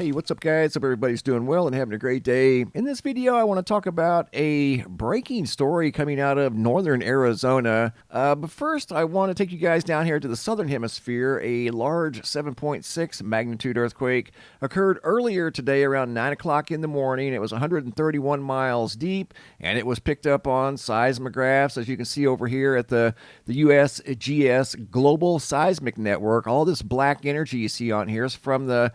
Hey, what's up, guys? Hope everybody's doing well and having a great day. In this video, I want to talk about a breaking story coming out of northern Arizona. But first, I want to take you guys down here to the southern hemisphere. A large 7.6 magnitude earthquake occurred earlier today around 9 o'clock in the morning. It was 131 miles deep, and it was picked up on seismographs, as you can see over here at the USGS Global Seismic Network. All this black energy you see on here is from the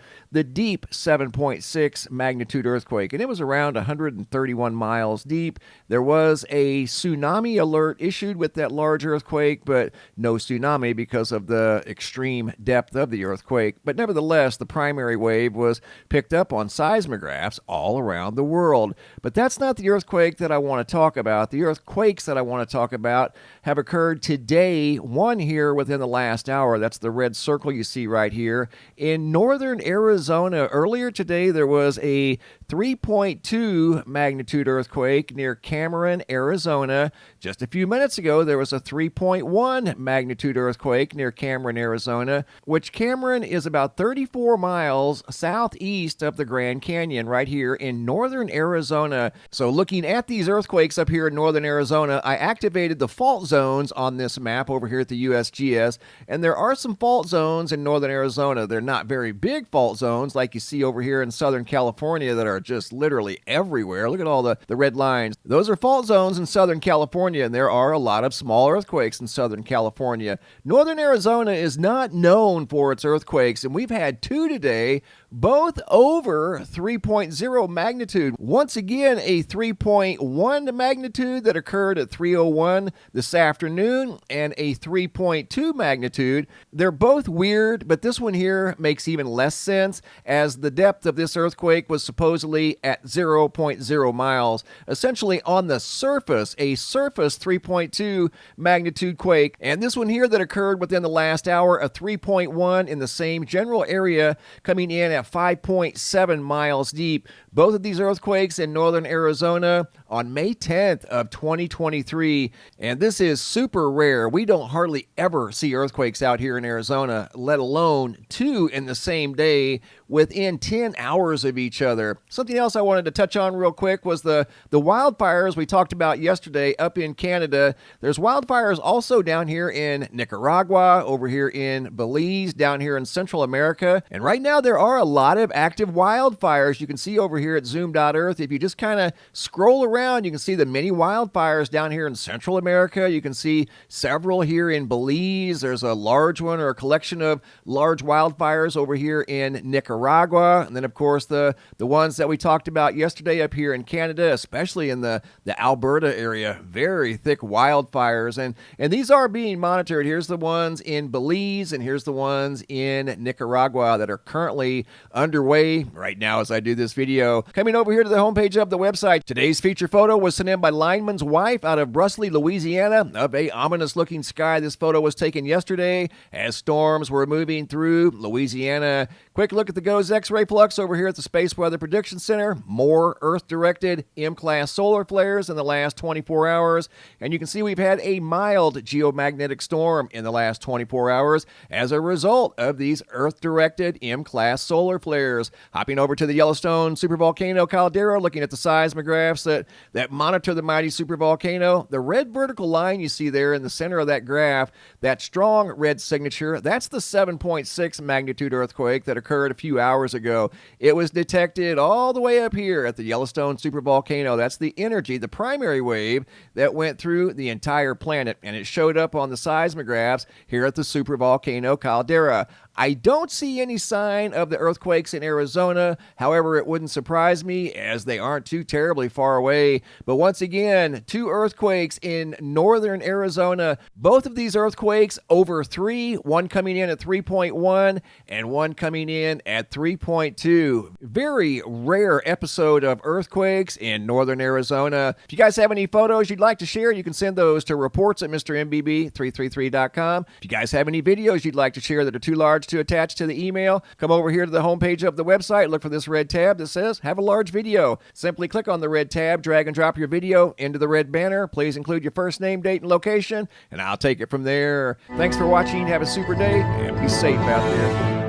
deep 7.6 magnitude earthquake, and it was around 131 miles deep. There was a tsunami alert issued with that large earthquake, but no tsunami because of the extreme depth of the earthquake. But nevertheless, the primary wave was picked up on seismographs all around the world. But that's not the earthquake that I want to talk about. The earthquakes that I want to talk about have occurred today, one here within the last hour. That's the red circle you see right here. In northern Arizona, earlier today, there was a 3.2 magnitude earthquake near Cameron, Arizona. Just a few minutes ago, there was a 3.1 magnitude earthquake near Cameron, Arizona, which Cameron is about 34 miles southeast of the Grand Canyon right here in northern Arizona. So looking at these earthquakes up here in northern Arizona, I activated the fault zones on this map over here at the USGS, and there are some fault zones in northern Arizona. They're not very big fault zones like you see over here in Southern California that are just literally everywhere. Look at all the red lines. Those are fault zones in Southern California, and there are a lot of small earthquakes in Southern California. Northern Arizona is not known for its earthquakes, and we've had two today, both over 3.0 magnitude. Once again, a 3.1 magnitude that occurred at 3:01 this afternoon, and a 3.2 magnitude. They're both weird, but this one here makes even less sense, as the depth of this earthquake was supposedly at 0.0 miles. Essentially on the surface, a surface 3.2 magnitude quake. And this one here that occurred within the last hour, a 3.1 in the same general area, coming in at 5.7 miles deep. Both of these earthquakes in northern Arizona on May 10th of 2023. And this is super rare. We don't hardly ever see earthquakes out here in Arizona, let alone two in the same day within 10 hours of each other. Something else I wanted to touch on real quick was the wildfires we talked about yesterday up in Canada. There's wildfires also down here in Nicaragua, over here in Belize, down here in Central America. And right now there are a lot of active wildfires. You can see over here at zoom.earth. If you just kind of scroll around, you can see the many wildfires down here in Central America. You can see several here in Belize. There's a large one or a collection of large wildfires over here in Nicaragua. And then, of course, the ones that we talked about yesterday up here in Canada, especially in the Alberta area. Very thick wildfires. And these are being monitored. Here's the ones in Belize, and here's the ones in Nicaragua that are currently underway right now as I do this video. Coming over here to the homepage of the website, today's feature photo was sent in by lineman's wife out of Brusly, Louisiana, of a ominous-looking sky. This photo was taken yesterday as storms were moving through Louisiana. Quick look at the GOES X-ray flux over here at the Space Weather Prediction Center. More Earth-directed M-class solar flares in the last 24 hours. And you can see we've had a mild geomagnetic storm in the last 24 hours as a result of these Earth-directed M-class solar flares. Hopping over to the Yellowstone supervolcano caldera, looking at the seismographs that monitor the mighty supervolcano. The red vertical line you see there in the center of that graph, that strong red signature, that's the 7.6 magnitude earthquake that occurred a few hours ago. It was detected all the way up here at the Yellowstone supervolcano. That's the energy, the primary wave that went through the entire planet, and it showed up on the seismographs here at the supervolcano caldera. I don't see any sign of the earthquakes in Arizona. However, it wouldn't surprise me as they aren't too terribly far away. But once again, two earthquakes in northern Arizona. Both of these earthquakes over 3, one coming in at 3.1 and one coming in at 3.2. Very rare episode of earthquakes in northern Arizona. If you guys have any photos you'd like to share, you can send those to reports@mrmbb333.com. If you guys have any videos you'd like to share that are too large to attach to the email, come over here to the homepage of the website, look for this red tab that says have a large video. Simply click on the red tab, drag and drop your video into the red banner. Please include your first name, date, and location, and I'll take it from there. Thanks for watching. Have a super day, and be safe out there.